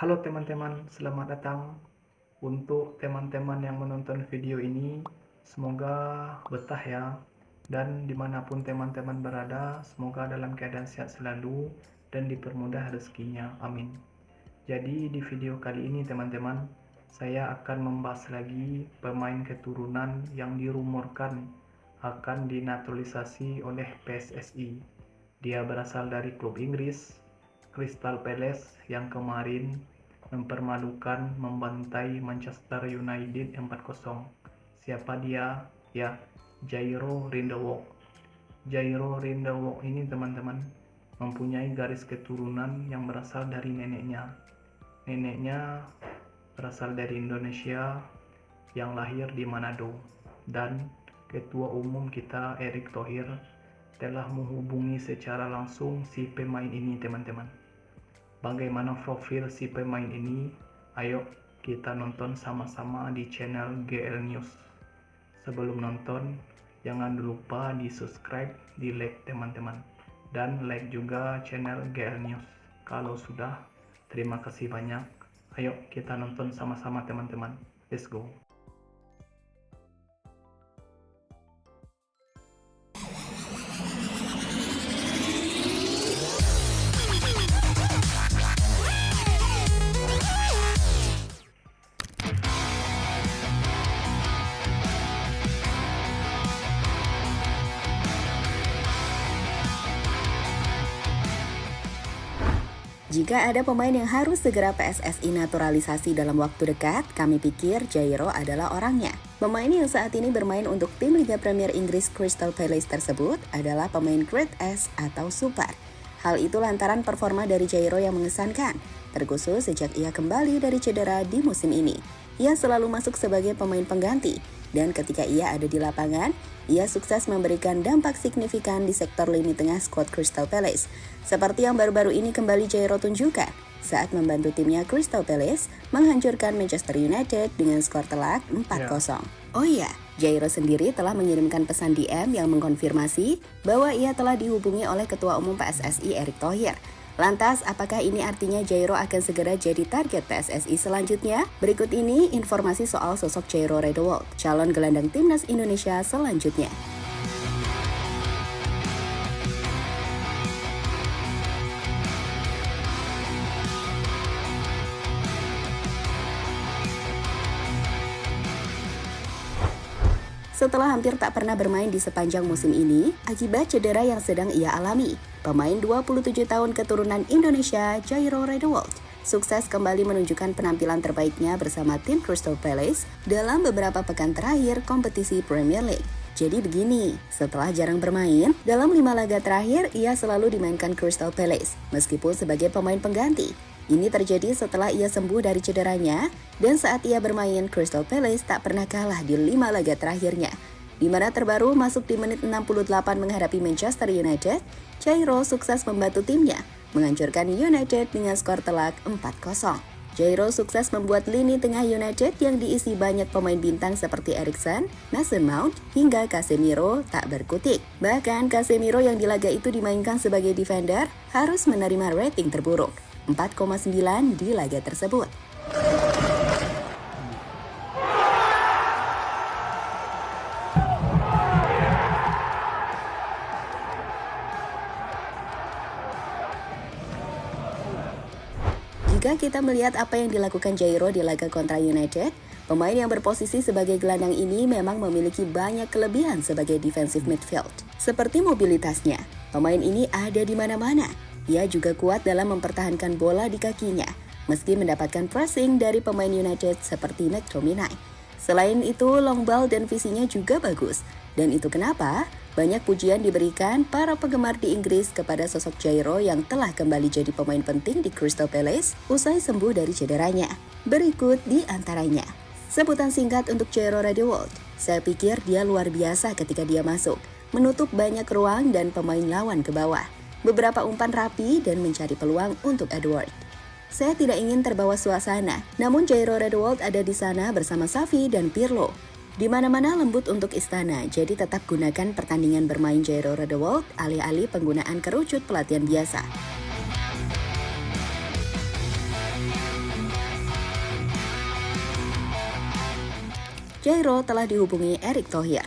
Halo teman-teman, selamat datang. Untuk teman-teman yang menonton video ini, semoga betah ya. Dan dimanapun teman-teman berada, semoga dalam keadaan sehat selalu dan dipermudah rezekinya. Amin. Jadi di video kali ini teman-teman, saya akan membahas lagi pemain keturunan yang dirumorkan akan dinaturalisasi oleh PSSI. Dia berasal dari klub Inggris, Crystal Palace yang kemarin mempermalukan membantai Manchester United 4-0. Siapa dia? Ya, Jairo Rindewold. Jairo Rindewold ini teman-teman mempunyai garis keturunan yang berasal dari neneknya. Neneknya berasal dari Indonesia yang lahir di Manado, dan Ketua Umum kita Erick Thohir telah menghubungi secara langsung si pemain ini teman-teman. Bagaimana profil si pemain ini? Ayo kita nonton sama-sama di channel GL News. Sebelum nonton, jangan lupa di subscribe, di like teman-teman, dan like juga channel GL News. Kalau sudah, terima kasih banyak. Ayo kita nonton sama-sama teman-teman. Let's go. Jika ada pemain yang harus segera PSSI naturalisasi dalam waktu dekat, kami pikir Jairo adalah orangnya. Pemain yang saat ini bermain untuk tim Liga Premier Inggris Crystal Palace tersebut adalah pemain Grade S atau Super. Hal itu lantaran performa dari Jairo yang mengesankan, terkhusus sejak ia kembali dari cedera di musim ini. Ia selalu masuk sebagai pemain pengganti, dan ketika ia ada di lapangan, ia sukses memberikan dampak signifikan di sektor lini tengah skuad Crystal Palace. Seperti yang baru-baru ini kembali Jairo tunjukkan saat membantu timnya Crystal Palace menghancurkan Manchester United dengan skor telak 4-0. Oh iya, Jairo sendiri telah mengirimkan pesan DM yang mengkonfirmasi bahwa ia telah dihubungi oleh Ketua Umum PSSI Erick Thohir. Lantas, apakah ini artinya Jairo akan segera jadi target PSSI selanjutnya? Berikut ini informasi soal sosok Jairo Rindewold, calon gelandang timnas Indonesia selanjutnya. Setelah hampir tak pernah bermain di sepanjang musim ini, akibat cedera yang sedang ia alami, pemain 27 tahun keturunan Indonesia, Jairo Rindewold, sukses kembali menunjukkan penampilan terbaiknya bersama tim Crystal Palace dalam beberapa pekan terakhir kompetisi Premier League. Jadi begini, setelah jarang bermain, dalam 5 laga terakhir ia selalu dimainkan Crystal Palace, meskipun sebagai pemain pengganti. Ini terjadi setelah ia sembuh dari cederanya, dan saat ia bermain, Crystal Palace tak pernah kalah di 5 laga terakhirnya. Di mana terbaru masuk di menit 68 menghadapi Manchester United, Jairo sukses membantu timnya, menghancurkan United dengan skor telak 4-0. Jairo sukses membuat lini tengah United yang diisi banyak pemain bintang seperti Eriksen, Mason Mount, hingga Casemiro tak berkutik. Bahkan Casemiro yang di laga itu dimainkan sebagai defender harus menerima rating terburuk, 4,9 di laga tersebut. Jika kita melihat apa yang dilakukan Jairo di laga kontra United, pemain yang berposisi sebagai gelandang ini memang memiliki banyak kelebihan sebagai defensive midfield. Seperti mobilitasnya, pemain ini ada di mana-mana. Ia juga kuat dalam mempertahankan bola di kakinya, meski mendapatkan pressing dari pemain United seperti McTominay. Selain itu, long ball dan visinya juga bagus. Dan itu kenapa banyak pujian diberikan para penggemar di Inggris kepada sosok Jairo yang telah kembali jadi pemain penting di Crystal Palace usai sembuh dari cederanya. Berikut di antaranya. Sebutan singkat untuk Jairo Rindewold. Saya pikir dia luar biasa ketika dia masuk, menutup banyak ruang dan pemain lawan ke bawah. Beberapa umpan rapi dan mencari peluang untuk Edward. Saya tidak ingin terbawa suasana, namun Jairo Rindewold ada di sana bersama Xavi dan Pirlo. Di mana-mana lembut untuk istana, jadi tetap gunakan pertandingan bermain Jairo Rindewold alih-alih penggunaan kerucut pelatihan biasa. Jairo telah dihubungi Erick Thohir.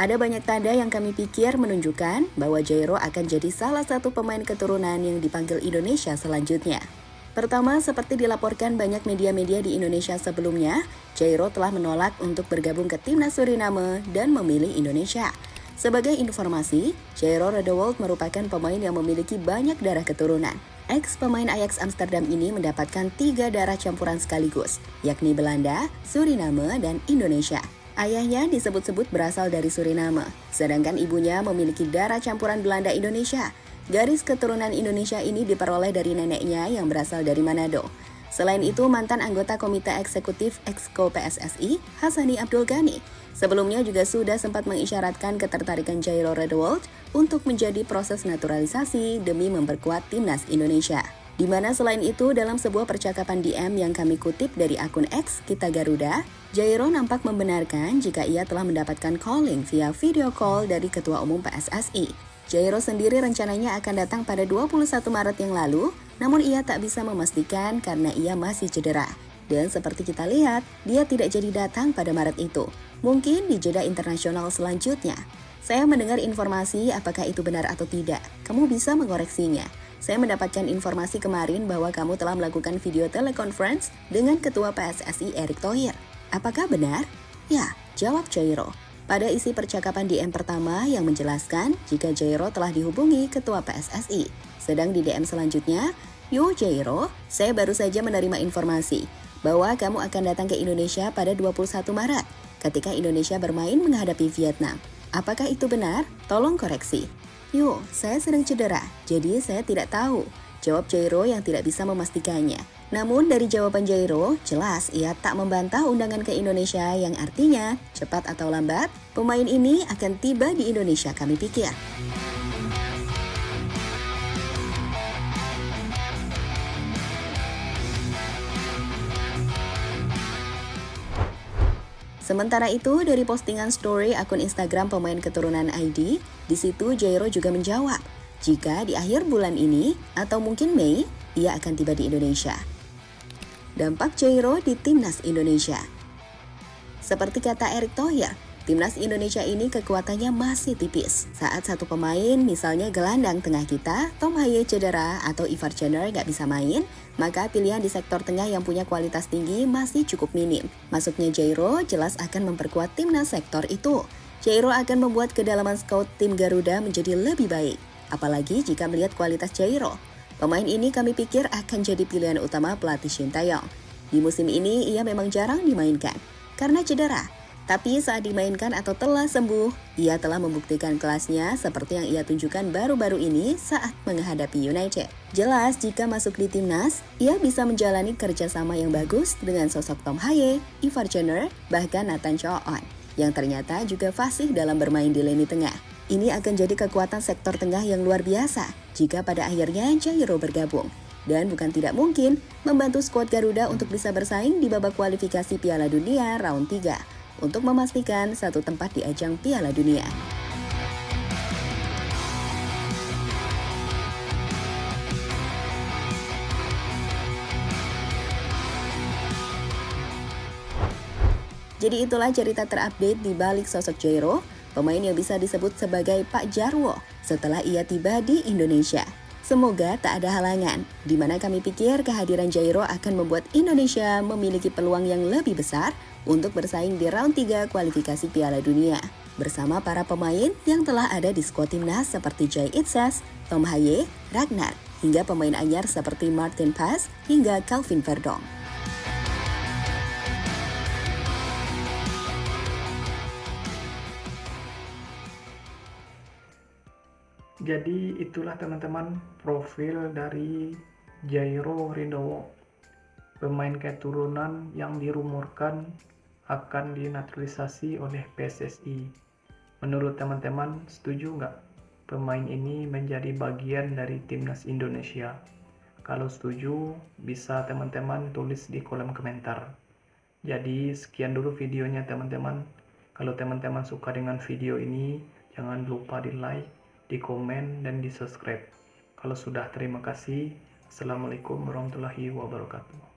Ada banyak tanda yang kami pikir menunjukkan bahwa Jairo akan jadi salah satu pemain keturunan yang dipanggil Indonesia selanjutnya. Pertama, seperti dilaporkan banyak media-media di Indonesia sebelumnya, Jairo telah menolak untuk bergabung ke timnas Suriname dan memilih Indonesia. Sebagai informasi, Jairo Redewold merupakan pemain yang memiliki banyak darah keturunan. Ex-pemain Ajax Amsterdam ini mendapatkan 3 darah campuran sekaligus, yakni Belanda, Suriname, dan Indonesia. Ayahnya disebut-sebut berasal dari Suriname, sedangkan ibunya memiliki darah campuran Belanda Indonesia. Garis keturunan Indonesia ini diperoleh dari neneknya yang berasal dari Manado. Selain itu, mantan anggota Komite Eksekutif Exco PSSI, Hassani Abdul Ghani, sebelumnya juga sudah sempat mengisyaratkan ketertarikan Jairo Redewold untuk menjadi proses naturalisasi demi memperkuat timnas Indonesia. Di mana selain itu, dalam sebuah percakapan DM yang kami kutip dari akun X Kita Garuda, Jairo nampak membenarkan jika ia telah mendapatkan calling via video call dari Ketua Umum PSSI. Jairo sendiri rencananya akan datang pada 21 Maret yang lalu, namun ia tak bisa memastikan karena ia masih cedera. Dan seperti kita lihat, dia tidak jadi datang pada Maret itu. Mungkin di jeda internasional selanjutnya. Saya mendengar informasi apakah itu benar atau tidak. Kamu bisa mengoreksinya. Saya mendapatkan informasi kemarin bahwa kamu telah melakukan video teleconference dengan Ketua PSSI Erick Thohir. Apakah benar? Ya, jawab Jairo. Pada isi percakapan DM pertama yang menjelaskan jika Jairo telah dihubungi Ketua PSSI. Sedang di DM selanjutnya, Yo Jairo, saya baru saja menerima informasi bahwa kamu akan datang ke Indonesia pada 21 Maret ketika Indonesia bermain menghadapi Vietnam. Apakah itu benar? Tolong koreksi. Yo, saya sedang cedera, jadi saya tidak tahu. Jawab Jairo yang tidak bisa memastikannya. Namun dari jawaban Jairo, jelas ia tak membantah undangan ke Indonesia yang artinya, cepat atau lambat, pemain ini akan tiba di Indonesia kami pikir. Sementara itu, dari postingan story akun Instagram pemain keturunan ID, di situ Jairo juga menjawab, jika di akhir bulan ini atau mungkin Mei, ia akan tiba di Indonesia. Dampak Jairo di timnas Indonesia. Seperti kata Erick Thohir, timnas Indonesia ini kekuatannya masih tipis. Saat satu pemain, misalnya gelandang tengah kita, Tom Haye cedera atau Ivar Jenner nggak bisa main, maka pilihan di sektor tengah yang punya kualitas tinggi masih cukup minim. Masuknya Jairo jelas akan memperkuat timnas sektor itu. Jairo akan membuat kedalaman scout tim Garuda menjadi lebih baik. Apalagi jika melihat kualitas Jairo. Pemain ini kami pikir akan jadi pilihan utama pelatih Shin Tae-yong. Di musim ini ia memang jarang dimainkan karena cedera. Tapi saat dimainkan atau telah sembuh, ia telah membuktikan kelasnya seperti yang ia tunjukkan baru-baru ini saat menghadapi United. Jelas jika masuk di timnas, ia bisa menjalani kerjasama yang bagus dengan sosok Tom Haye, Ivar Jenner, bahkan Nathan Cho-on, yang ternyata juga fasih dalam bermain di lini tengah. Ini akan jadi kekuatan sektor tengah yang luar biasa jika pada akhirnya Jairo bergabung. Dan bukan tidak mungkin membantu skuad Garuda untuk bisa bersaing di babak kualifikasi Piala Dunia round 3. Untuk memastikan satu tempat di ajang Piala Dunia. Jadi itulah cerita terupdate di balik sosok Jairo, pemain yang bisa disebut sebagai Pak Jarwo setelah ia tiba di Indonesia. Semoga tak ada halangan, di mana kami pikir kehadiran Jairo akan membuat Indonesia memiliki peluang yang lebih besar untuk bersaing di round 3 kualifikasi Piala Dunia. Bersama para pemain yang telah ada di skuad timnas seperti Jai Itzas, Tom Haye, Ragnar, hingga pemain anyar seperti Martin Paes hingga Calvin Verdong. Jadi itulah teman-teman profil dari Jairo Redewold, pemain keturunan yang dirumorkan akan dinaturalisasi oleh PSSI. Menurut teman-teman, setuju nggak pemain ini menjadi bagian dari timnas Indonesia? Kalau setuju, bisa teman-teman tulis di kolom komentar. Jadi sekian dulu videonya teman-teman. Kalau teman-teman suka dengan video ini, jangan lupa di like, di komen, dan di subscribe. Kalau sudah, terima kasih. Assalamualaikum warahmatullahi wabarakatuh.